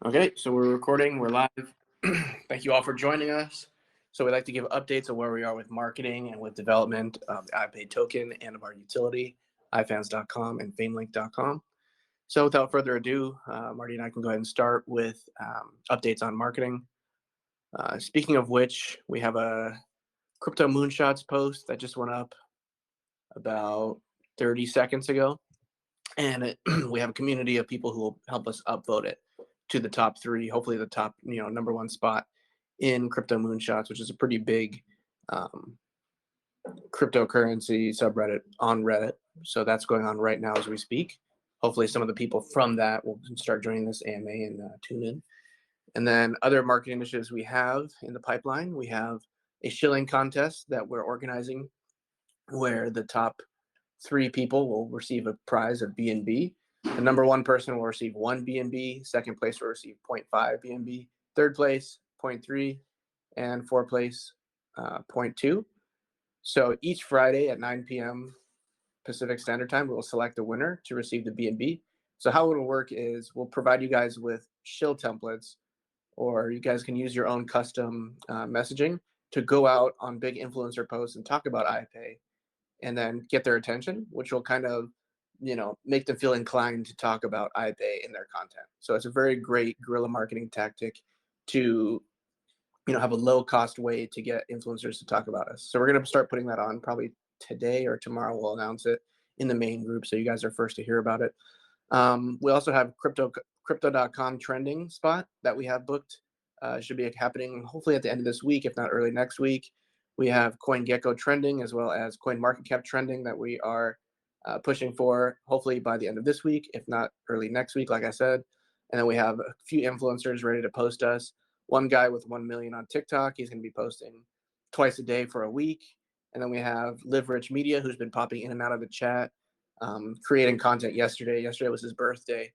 Okay, so we're recording, we're live. Thank you all for joining us. So we'd like to give updates of where we are with marketing and with development of the iPay token and of our utility, ifans.com and famelink.com. So without further ado, Marty and I can go ahead and start with updates on marketing. Speaking of which, we have a crypto moonshots post that just went up about 30 seconds ago. And we have a community of people who will help us upvote it to the top three, hopefully the top, number one spot in crypto moonshots, which is a pretty big cryptocurrency subreddit on Reddit. So that's going on right now as we speak. Hopefully some of the people from that will start joining this AMA and tune in. And then other marketing initiatives we have in the pipeline, we have a shilling contest that we're organizing where the top three people will receive a prize of BNB. The number one person will receive 1 BNB. Second place will receive 0.5 BNB. Third place, 0.3. And fourth place, 0.2. So each Friday at 9 p.m. Pacific Standard Time, we will select a winner to receive the BNB. So how it will work is we'll provide you guys with shill templates, or you guys can use your own custom messaging to go out on big influencer posts and talk about iPay and then get their attention, which will kind of, make them feel inclined to talk about iPay in their content. So it's a very great guerrilla marketing tactic to, have a low cost way to get influencers to talk about us. So we're going to start putting that on probably today or tomorrow. We'll announce it in the main group, so you guys are first to hear about it. We also have crypto.com trending spot that we have booked. Should be happening hopefully at the end of this week, if not early next week. We have CoinGecko trending as well as CoinMarketCap trending that we are pushing for hopefully by the end of this week, if not early next week, like I said. And then we have a few influencers ready to post us. One guy with 1 million on TikTok, he's going to be posting twice a day for a week. And then we have Live Rich Media, who's been popping in and out of the chat, creating content yesterday. Yesterday was his birthday.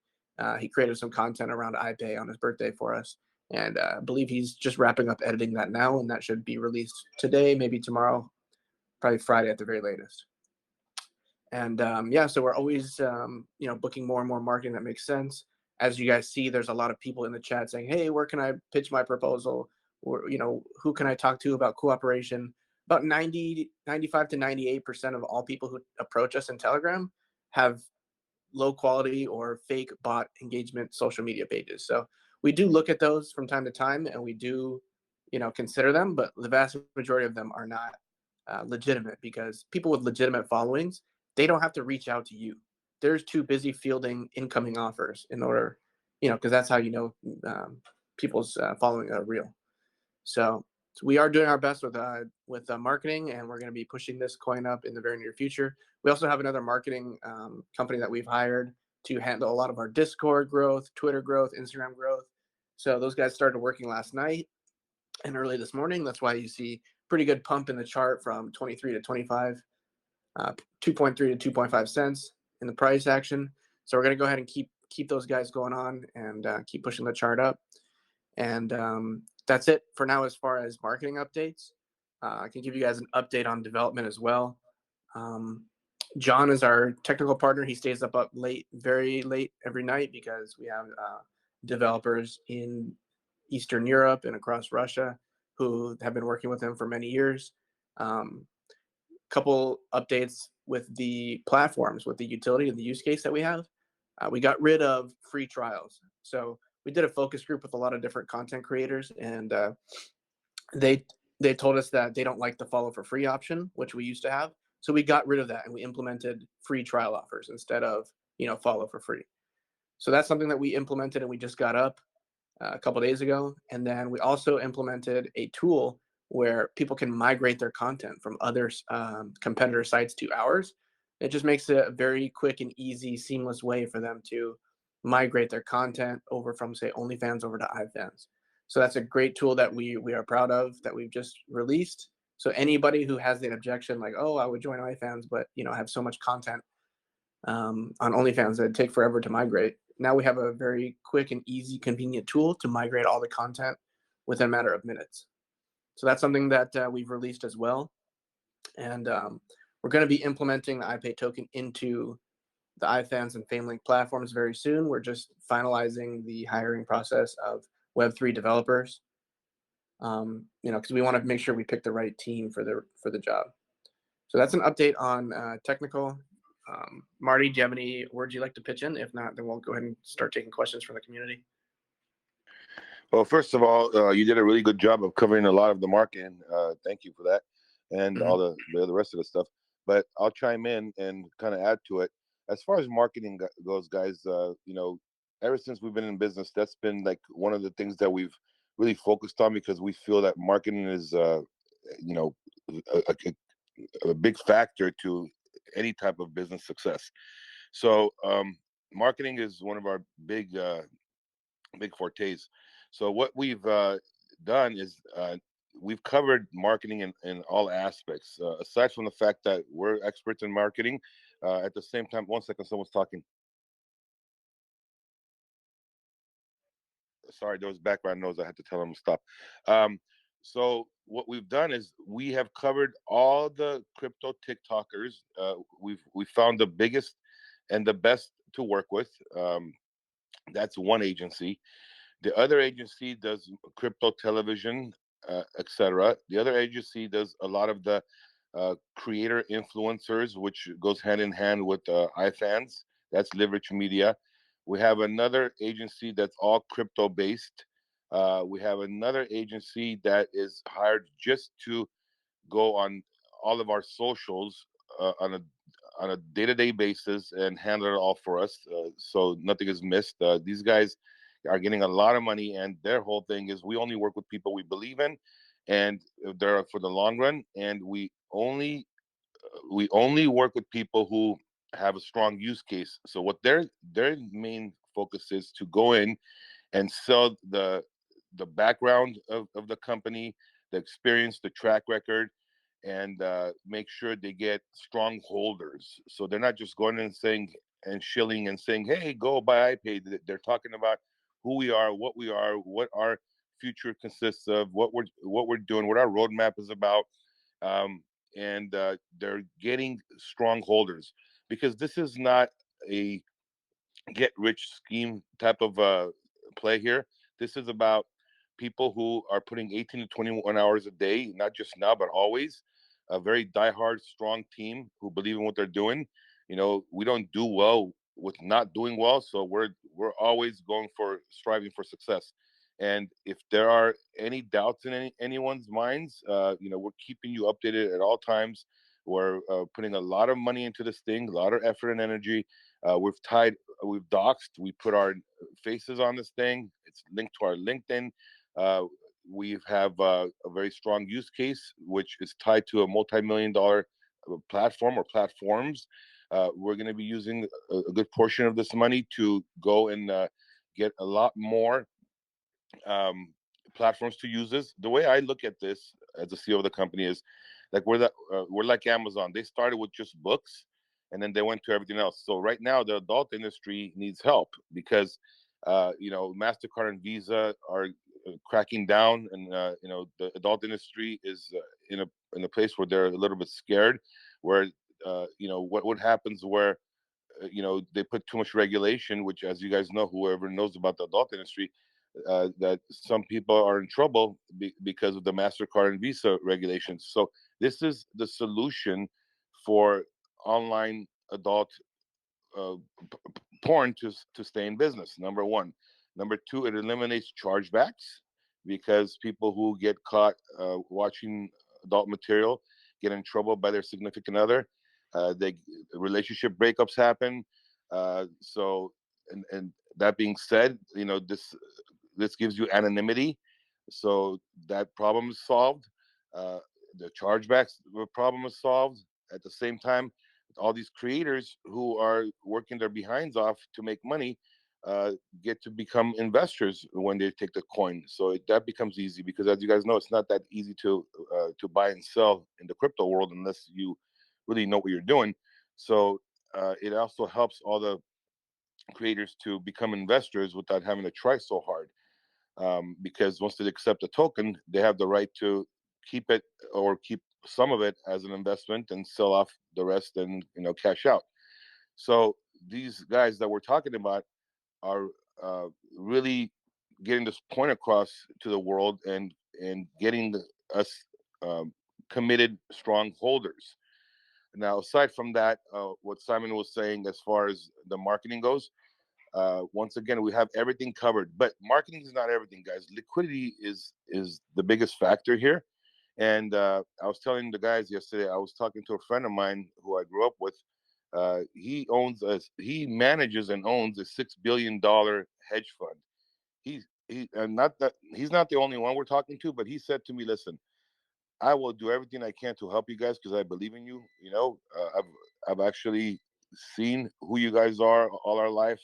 He created some content around iPay on his birthday for us. And I believe he's just wrapping up editing that now, and that should be released today, maybe tomorrow, probably Friday at the very latest. And so we're always, booking more and more marketing that makes sense. As you guys see, there's a lot of people in the chat saying, hey, where can I pitch my proposal? Or, who can I talk to about cooperation? About 95 to 98% of all people who approach us in Telegram have low quality or fake bot engagement social media pages. So we do look at those from time to time, and we do, consider them, but the vast majority of them are not legitimate, because people with legitimate followings, they don't have to reach out to you. They're too busy fielding incoming offers in order, because that's how people's following are real. So we are doing our best with marketing, and we're going to be pushing this coin up in the very near future. We also have another marketing company that we've hired to handle a lot of our Discord growth, Twitter growth, Instagram growth. So those guys started working last night and early this morning. That's why you see pretty good pump in the chart from 23 to 25, 2.3 to 2.5 cents in the price action. So we're going to go ahead and keep those guys going on and keep pushing the chart up. And that's it for now as far as marketing updates. I can give you guys an update on development as well. John is our technical partner. He stays up late, very late every night, because we have developers in Eastern Europe and across Russia who have been working with him for many years. Couple updates with the platforms, with the utility and the use case that we have. We got rid of free trials. So we did a focus group with a lot of different content creators, and they told us that they don't like the follow for free option, which we used to have. So we got rid of that, and we implemented free trial offers instead of, follow for free. So that's something that we implemented, and we just got up a couple days ago. And then we also implemented a tool where people can migrate their content from other competitor sites to ours. It just makes it a very quick and easy, seamless way for them to migrate their content over from, say, OnlyFans over to iFans. So that's a great tool that we are proud of, that we've just released. So anybody who has that objection, like, oh, I would join iFans, but have so much content on OnlyFans that it'd take forever to migrate. Now we have a very quick and easy, convenient tool to migrate all the content within a matter of minutes. So that's something that we've released as well. And we're going to be implementing the iPay token into the iFans and FameLink platforms very soon. We're just finalizing the hiring process of Web3 developers. Because we want to make sure we pick the right team for the job. So that's an update on technical. Marty, do you have any words you'd like to pitch in? If not, then we'll go ahead and start taking questions from the community. Well, first of all, you did a really good job of covering a lot of the marketing. Thank you for that, and all the rest of the stuff. But I'll chime in and kind of add to it. As far as marketing goes, guys, ever since we've been in business, that's been like one of the things that we've really focused on, because we feel that marketing is, you know, a big factor to any type of business success. So, marketing is one of our big fortes. So what we've done is we've covered marketing in all aspects. Aside from the fact that we're experts in marketing, at the same time, one second, someone's talking. Sorry, there was background noise. I had to tell them to stop. So what we've done is we have covered all the crypto TikTokers. We found the biggest and the best to work with. That's one agency. The other agency does crypto television, etc. The other agency does a lot of the creator influencers, which goes hand in hand with iFans. That's Leverage Media. We have another agency that's all crypto based. We have another agency that is hired just to go on all of our socials on a day-to-day basis and handle it all for us, so nothing is missed. These guys are getting a lot of money, and their whole thing is we only work with people we believe in, and they're for the long run. And we only work with people who have a strong use case. So what their main focus is to go in and sell the background of the company, the experience, the track record, and make sure they get strong holders. So they're not just going in and saying and shilling and saying, "Hey, go buy iPay." They're talking about who we are, what our future consists of, what we're doing, what our roadmap is about, um, and they're getting strong holders, because this is not a get rich scheme type of play here. This is about people who are putting 18 to 21 hours a day, not just now, but always. A very diehard, strong team who believe in what they're doing. We don't do well with not doing well, so we're always going for striving for success. And if there are any doubts in anyone's minds, we're keeping you updated at all times. We're putting a lot of money into this thing, a lot of effort and energy. We've doxed, we put our faces on this thing. It's linked to our LinkedIn. Uh, we have a very strong use case, which is tied to a multi-million dollar platform or platforms. We're going to be using a good portion of this money to go and get a lot more um, platforms to use this. The way I look at this as the CEO of the company is like we're like Amazon. They started with just books, and then they went to everything else. So right now, the adult industry needs help, because Mastercard and Visa are cracking down, and the adult industry is in a place where they're a little bit scared. Where what happens where they put too much regulation, which, as you guys know, whoever knows about the adult industry, that some people are in trouble because of the Mastercard and Visa regulations. So this is the solution for online adult uh, porn to stay in business. Number one. Number two, it eliminates chargebacks, because people who get caught watching adult material get in trouble by their significant other. They relationship breakups happen. So, and that being said, this gives you anonymity, so that problem is solved. Uh, the chargebacks problem is solved. At the same time, all these creators who are working their behinds off to make money uh, get to become investors when they take the coin. So that becomes easy, because, as you guys know, it's not that easy to buy and sell in the crypto world unless you really know what you're doing. So it also helps all the creators to become investors without having to try so hard, because once they accept a token, they have the right to keep it, or keep some of it as an investment, and sell off the rest and cash out. So these guys that we're talking about are really getting this point across to the world and getting us committed strong holders. Now, aside from that, what Simon was saying as far as the marketing goes, once again, we have everything covered. But marketing is not everything, guys. Liquidity is the biggest factor here. And I was telling the guys yesterday, I was talking to a friend of mine who I grew up with. He manages and owns a $6 billion hedge fund. He's not the only one we're talking to, but he said to me, "Listen, I will do everything I can to help you guys because I believe in you. You know, I've actually seen who you guys are all our life,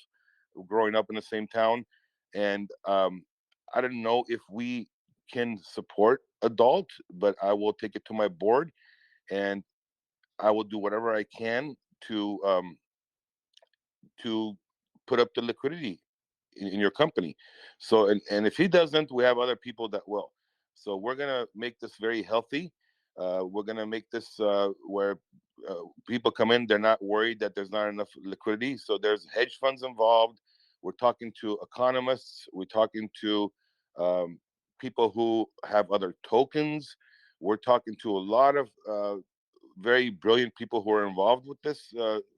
growing up in the same town, and I don't know if we can support adult, but I will take it to my board, and I will do whatever I can to put up the liquidity in your company. So, and if he doesn't, we have other people that will. So we're gonna make this very healthy. We're gonna make this where people come in, they're not worried that there's not enough liquidity. So there's hedge funds involved. We're talking to economists. We're talking to people who have other tokens. We're talking to a lot of very brilliant people who are involved with this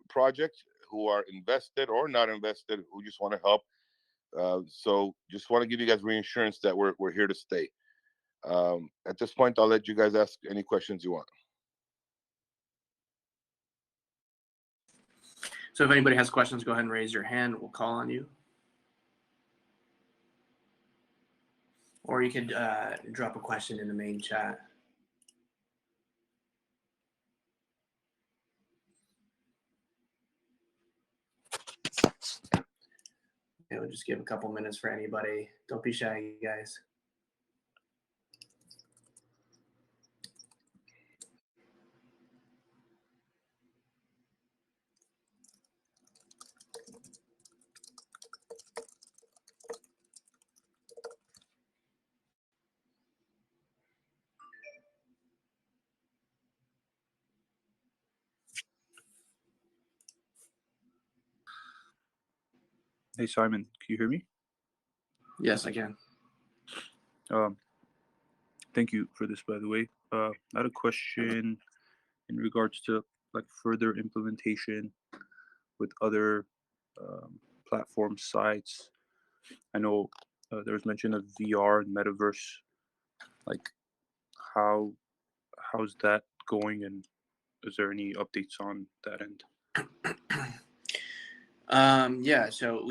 project, who are invested or not invested, who just want to help. So just want to give you guys reinsurance that we're here to stay. At this point, I'll let you guys ask any questions you want. So if anybody has questions, go ahead and raise your hand. We'll call on you. Or you could drop a question in the main chat. Okay, we'll just give a couple minutes for anybody. Don't be shy, you guys. Hey, Simon, can you hear me? Yes, I can. Thank you for this, by the way. I had a question in regards to like further implementation with other platform sites. I know there was mention of VR and metaverse. Like, how's that going, and is there any updates on that end? Yeah, so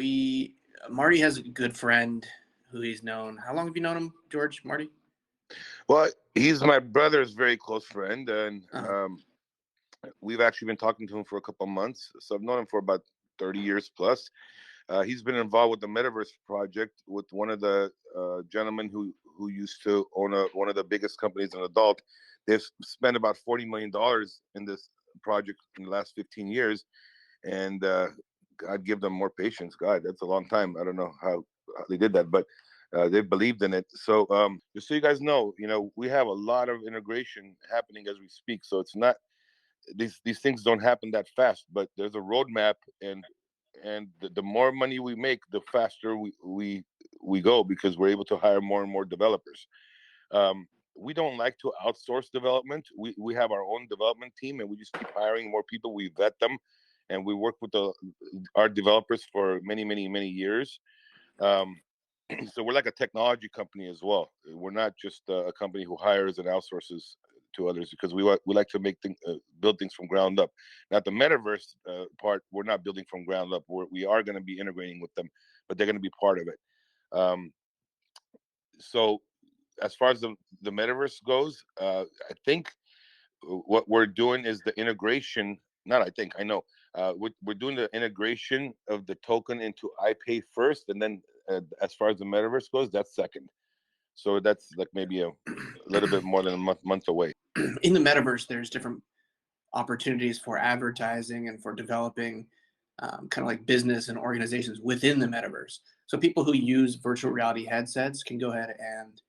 Marty has a good friend who he's known. How long have you known him, George, Marty? Well, he's my brother's very close friend, and we've actually been talking to him for a couple of months. So I've known him for about 30 years plus. He's been involved with the Metaverse project with one of the gentlemen who used to own one of the biggest companies in adult. They've spent about $40 million in this project in the last 15 years, and God give them more patience. God, that's a long time. I don't know how they did that, but they believed in it. So just so you guys know, we have a lot of integration happening as we speak. So it's not these things don't happen that fast, but there's a roadmap, and the more money we make, the faster we go, because we're able to hire more and more developers. We don't like to outsource development. We have our own development team, and we just keep hiring more people. We vet them, and we work with our developers for many, many, many years. So we're like a technology company as well. We're not just a company who hires and outsources to others, because we like to build things from ground up. Now, the metaverse part, we're not building from ground up. We are going to be integrating with them, but they're going to be part of it. So as far as the metaverse goes, I think what we're doing is the integration. Not I think, I know. We're doing the integration of the token into iPay first, and then as far as the metaverse goes, that's second. So that's like maybe a little bit more than a month away. In the metaverse, there's different opportunities for advertising and for developing kind of like business and organizations within the metaverse. So people who use virtual reality headsets can go ahead and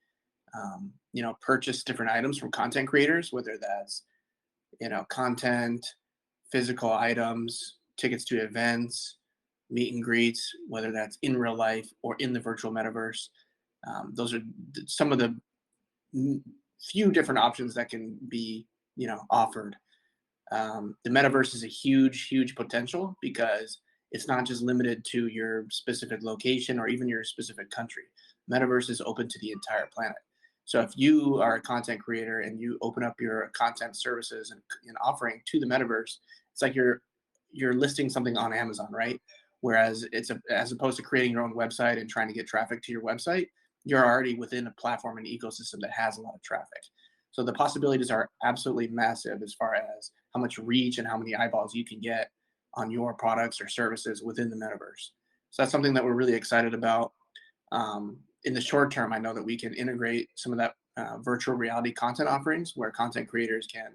purchase different items from content creators, whether that's content, physical items, tickets to events, meet and greets, whether that's in real life or in the virtual metaverse. Those are some of the few different options that can be, offered. The metaverse is a huge, huge potential because it's not just limited to your specific location or even your specific country. Metaverse is open to the entire planet. So if you are a content creator and you open up your content services and offering to the metaverse, it's like you're listing something on Amazon, right? Whereas as opposed to creating your own website and trying to get traffic to your website, you're already within a platform and ecosystem that has a lot of traffic. So the possibilities are absolutely massive as far as how much reach and how many eyeballs you can get on your products or services within the metaverse. So that's something that we're really excited about. In the short term, I know that we can integrate some of that virtual reality content offerings where content creators can,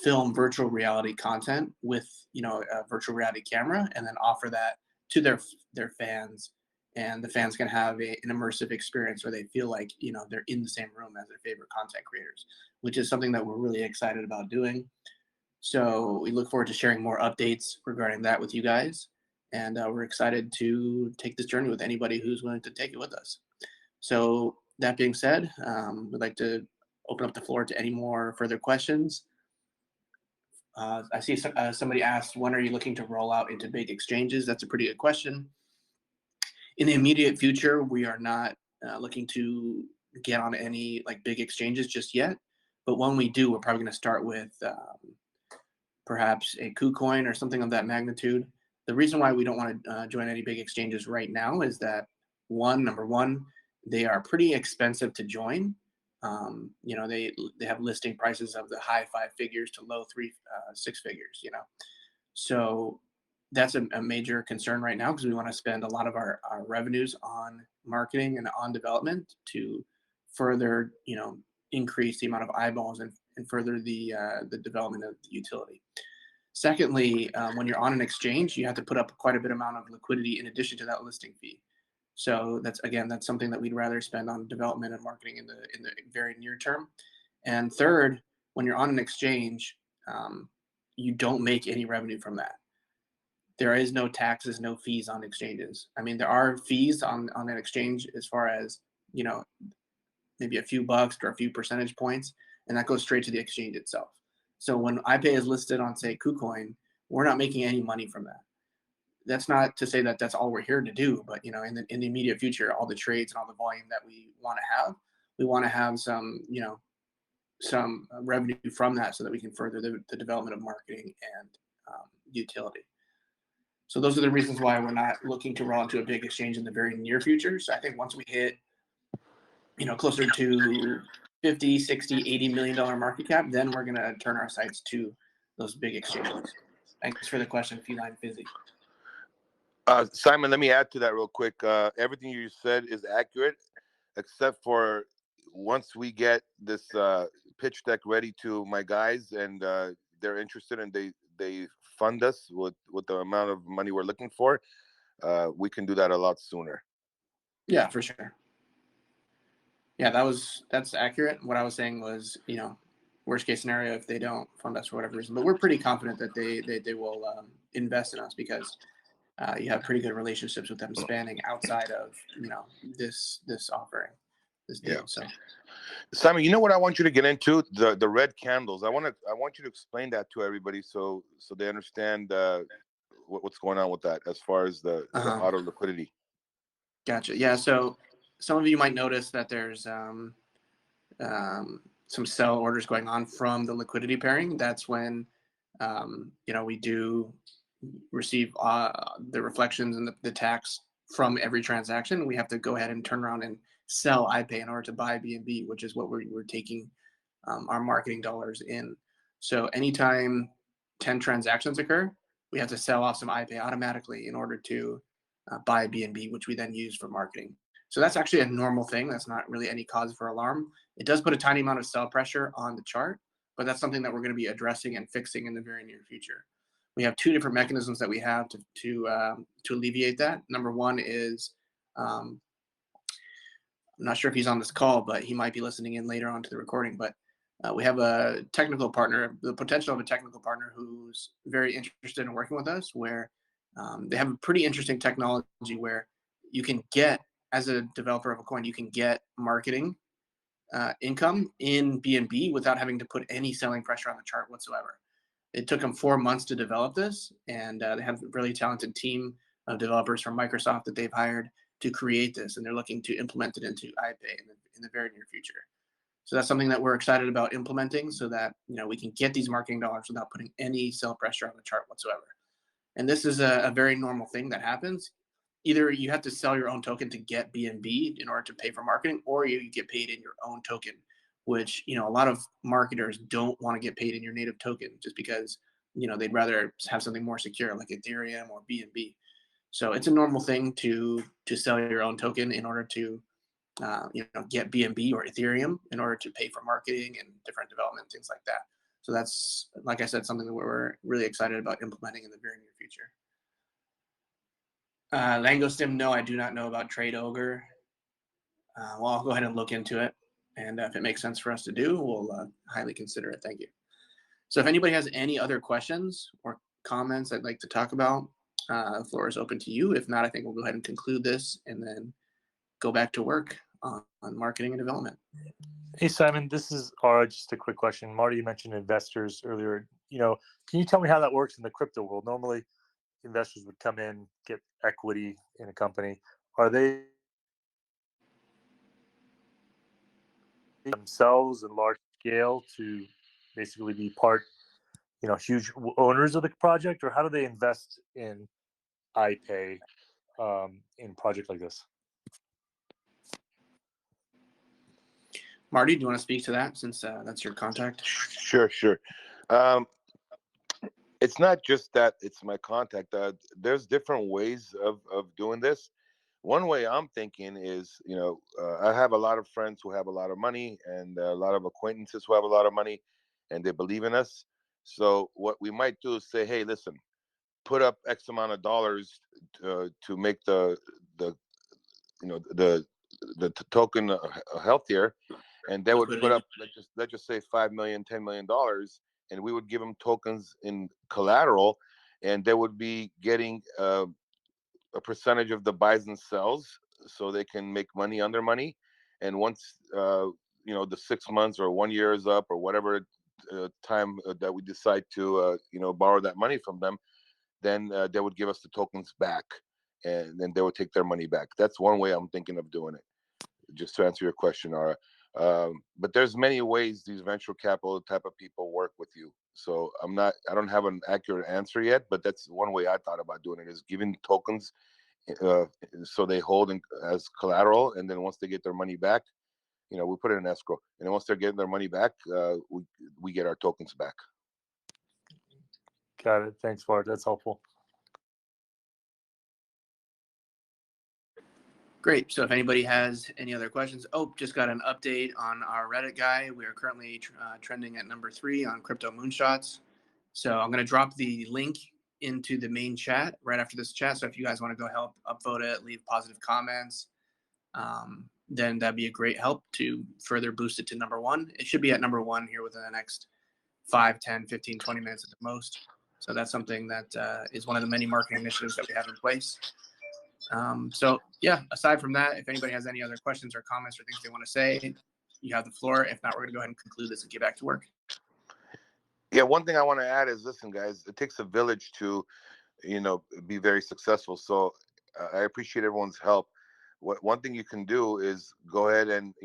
film virtual reality content with, a virtual reality camera and then offer that to their fans, and the fans can have an immersive experience where they feel like, they're in the same room as their favorite content creators, which is something that we're really excited about doing. So we look forward to sharing more updates regarding that with you guys. And we're excited to take this journey with anybody who's willing to take it with us. So that being said, we'd like to open up the floor to any more further questions. I see somebody asked, when are you looking to roll out into big exchanges? That's a pretty good question. In the immediate future, we are not looking to get on any like big exchanges just yet. But when we do, we're probably going to start with perhaps a KuCoin or something of that magnitude. The reason why we don't want to join any big exchanges right now is that number one, they are pretty expensive to join. They have listing prices of the high 5 figures to low 6 figures. So that's a major concern right now because we want to spend a lot of our revenues on marketing and on development to further, increase the amount of eyeballs and further the development of the utility. Secondly, when you're on an exchange, you have to put up quite a bit amount of liquidity in addition to that listing fee. So that's something that we'd rather spend on development and marketing in the very near term. And third, when you're on an exchange, you don't make any revenue from that. There is no taxes, no fees on exchanges. I mean, there are fees on an exchange as far as, maybe a few bucks or a few percentage points, and that goes straight to the exchange itself. So when iPay is listed on, say, KuCoin, we're not making any money from that. That's not to say that that's all we're here to do, but in the immediate future, all the trades and all the volume that we want to have some, some revenue from that so that we can further the development of marketing and utility. So those are the reasons why we're not looking to roll into a big exchange in the very near future. So I think once we hit, closer to 50, 60, $80 million market cap, then we're going to turn our sights to those big exchanges. Thanks for the question, Feline Fizzy. Simon, let me add to that real quick. Everything you said is accurate, except for once we get this pitch deck ready to my guys and they're interested and they fund us with the amount of money we're looking for, we can do that a lot sooner. Yeah, for sure. Yeah, that's accurate. What I was saying was, worst case scenario if they don't fund us for whatever reason, but we're pretty confident that they will invest in us because you have pretty good relationships with them spanning outside of this offering, this deal. Yeah. So, Simon, what I want you to get into the red candles. I want you to explain that to everybody so they understand what's going on with that as far as the auto liquidity. Gotcha. Yeah. So some of you might notice that there's some sell orders going on from the liquidity pairing. That's when we do receive the reflections and the tax from every transaction. We have to go ahead and turn around and sell iPay in order to buy BNB, which is what we're taking our marketing dollars in. So anytime 10 transactions occur, we have to sell off some iPay automatically in order to buy BNB, which we then use for marketing. So that's actually a normal thing. That's not really any cause for alarm. It does put a tiny amount of sell pressure on the chart, but that's something that we're going to be addressing and fixing in the very near future. We have two different mechanisms that we have to alleviate that. Number one is, I'm not sure if he's on this call, but he might be listening in later on to the recording, but We have a technical partner, the potential of a technical partner who's very interested in working with us, where they have a pretty interesting technology where you can get, as a developer of a coin, you can get marketing income in BNB without having to put any selling pressure on the chart whatsoever. It took them 4 months to develop this, and they have a really talented team of developers from Microsoft that they've hired to create this, and they're looking to implement it into iPay in the very near future. So that's something that we're excited about implementing, so that we can get these marketing dollars without putting any sell pressure on the chart whatsoever. And this is a very normal thing that happens. Either you have to sell your own token to get BNB in order to pay for marketing, or you get paid in your own token, which a lot of marketers don't want to get paid in your native token just because they'd rather have something more secure like Ethereum or BNB. So it's a normal thing to sell your own token in order to get BNB or Ethereum in order to pay for marketing and different development, things like that. So that's, like I said, something that we're really excited about implementing in the very near future. Langostim, no, I do not know about Trade Ogre. Well, I'll go ahead and look into it. And if it makes sense for us to do, we'll highly consider it. Thank you. So if anybody has any other questions or comments I'd like to talk about, the floor is open to you. If not, I think we'll go ahead and conclude this and then go back to work on marketing and development. Hey, Simon, this is just a quick question. Marty, you mentioned investors earlier. Can you tell me how that works in the crypto world? Normally, investors would come in, get equity in a company. Are they themselves in large scale to basically be part, huge owners of the project, or how do they invest in iPay in a project like this? Marty, do you want to speak to that since that's your contact? Sure. It's not just that it's my contact. There's different ways of doing this. One way I'm thinking is, I have a lot of friends who have a lot of money and a lot of acquaintances who have a lot of money, and they believe in us. So what we might do is say, hey, listen, put up X amount of dollars to make the token healthier, and they would put up, let's just say $5 million, $10 million, and we would give them tokens in collateral, and they would be getting a percentage of the buys and sells, so they can make money on their money. And once the 6 months or 1 year is up, or whatever time that we decide to borrow that money from them, then they would give us the tokens back, and then they would take their money back. That's one way I'm thinking of doing it, just to answer your question, Ara. But there's many ways these venture capital type of people work with you. So I don't have an accurate answer yet, but that's one way I thought about doing it, is giving tokens so they hold as collateral, and then once they get their money back, we put it in escrow, and then once they're getting their money back, we get our tokens back. Got it. Thanks, Bart. That's helpful. Great. So if anybody has any other questions, just got an update on our Reddit guy. We are currently trending at number 3 on Crypto Moonshots. So I'm going to drop the link into the main chat right after this chat. So if you guys want to go help upvote it, leave positive comments, then that'd be a great help to further boost it to number 1. It should be at number 1 here within the next 5, 10, 15, 20 minutes at the most. So that's something that is one of the many marketing initiatives that we have in place. So yeah, aside from that, if anybody has any other questions or comments or things they want to say, you have the floor. If not, we're going to go ahead and conclude this and get back to work. Yeah, one thing I want to add is, listen, guys, it takes a village to, be very successful. So I appreciate everyone's help. One thing you can do is go ahead and,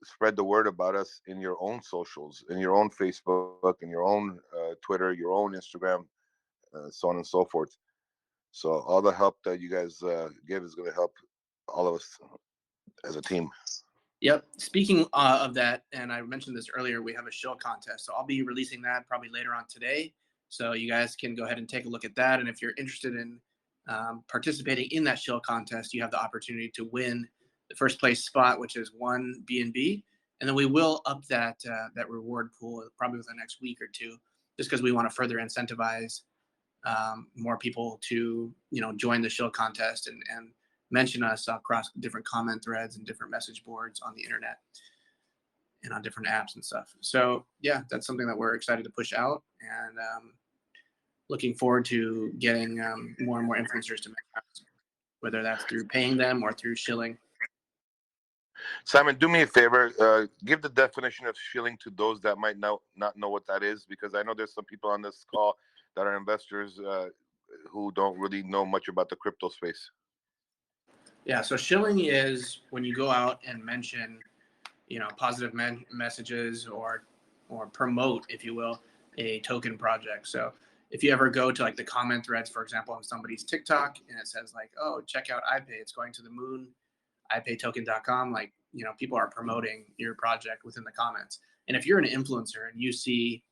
spread the word about us in your own socials, in your own Facebook, in your own Twitter, your own Instagram, so on and so forth. So all the help that you guys give is going to help all of us as a team. Yep. Speaking of that, and I mentioned this earlier, we have a shill contest. So I'll be releasing that probably later on today. So you guys can go ahead and take a look at that. And if you're interested in participating in that shill contest, you have the opportunity to win the first place spot, which is 1 BNB. And then we will up that reward pool probably within the next week or two, just because we want to further incentivize more people to join the shill contest and mention us across different comment threads and different message boards on the internet. and on different apps and stuff. So yeah, that's something that we're excited to push out, and looking forward to getting more and more influencers to make apps, whether that's through paying them or through shilling. Simon, do me a favor. Give the definition of shilling to those that might not know what that is, because I know there's some people on this call that are investors who don't really know much about the crypto space. Yeah, so shilling is when you go out and mention, positive messages or promote, if you will, a token project. So if you ever go to like the comment threads, for example, on somebody's TikTok, and it says like, oh, check out iPay, it's going to the moon, iPaytoken.com, like, people are promoting your project within the comments. And if you're an influencer and you see,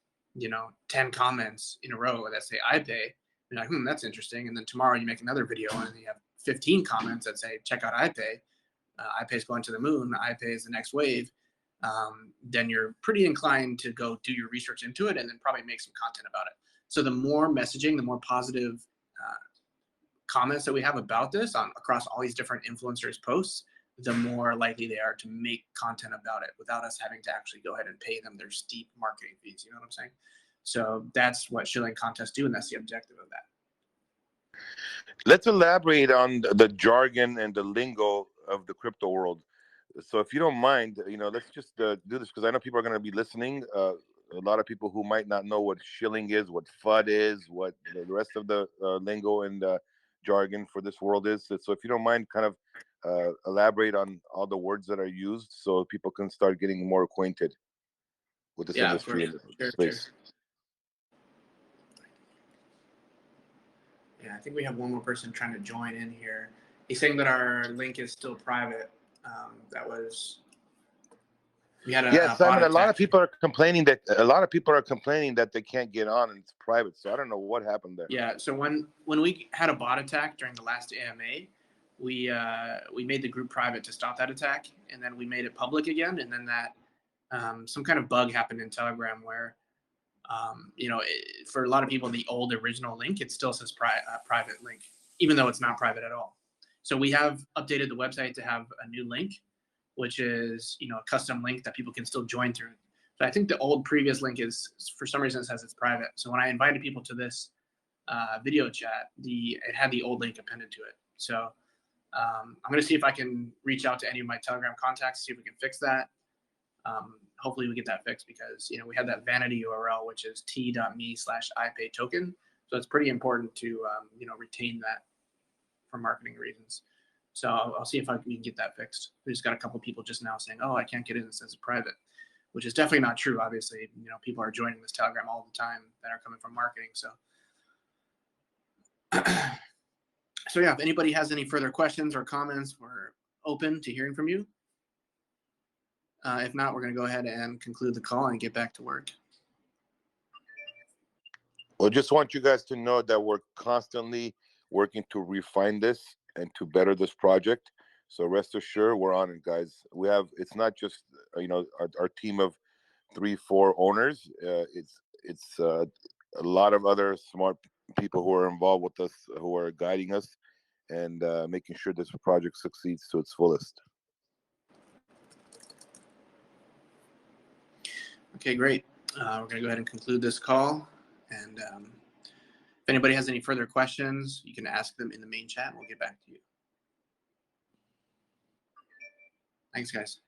10 comments in a row that say iPay, you're like, that's interesting. And then tomorrow you make another video and you have 15 comments that say, check out iPay. iPay is going to the moon. iPay is the next wave. Then you're pretty inclined to go do your research into it and then probably make some content about it. So the more messaging, the more positive comments that we have about this across all these different influencers' posts, the more likely they are to make content about it without us having to actually go ahead and pay them their steep marketing fees. You know what I'm saying? So that's what shilling contests do, and that's the objective of that. Let's elaborate on the jargon and the lingo of the crypto world. So if you don't mind, let's just do this, because I know people are going to be listening. A lot of people who might not know what shilling is, what FUD is, what the rest of the lingo and jargon for this world is. So if you don't mind, kind of elaborate on all the words that are used so people can start getting more acquainted with this industry and space. Sure. Yeah, I think we have one more person trying to join in here. He's saying that our link is still private. We had Simon. A lot of people are complaining that they can't get on and it's private. So I don't know what happened there. Yeah. So when we had a bot attack during the last AMA, we made the group private to stop that attack, and then we made it public again. And then that some kind of bug happened in Telegram where for a lot of people, the old original link, it still says private link, even though it's not private at all. So we have updated the website to have a new link, which is, a custom link that people can still join through. So I think the old previous link is, for some reason, it says it's private. So when I invited people to this video chat, it had the old link appended to it. So I'm going to see if I can reach out to any of my Telegram contacts, see if we can fix that. Hopefully we get that fixed, because we had that vanity URL, which is t.me/iPayToken. So it's pretty important to retain that for marketing reasons. So I'll see if we can get that fixed. We just got a couple of people just now saying, "Oh, I can't get in. It says it's private," which is definitely not true. Obviously, people are joining this Telegram all the time that are coming from marketing. So, so yeah, if anybody has any further questions or comments, we're open to hearing from you. If not, we're going to go ahead and conclude the call and get back to work. Well, just want you guys to know that we're constantly working to refine this and to better this project. So rest assured, we're on it, guys. It's not just our team of 3-4 owners. It's a lot of other smart people who are involved with us, who are guiding us and making sure this project succeeds to its fullest. Okay, great. We're going to go ahead and conclude this call. And if anybody has any further questions, you can ask them in the main chat and we'll get back to you. Thanks, guys.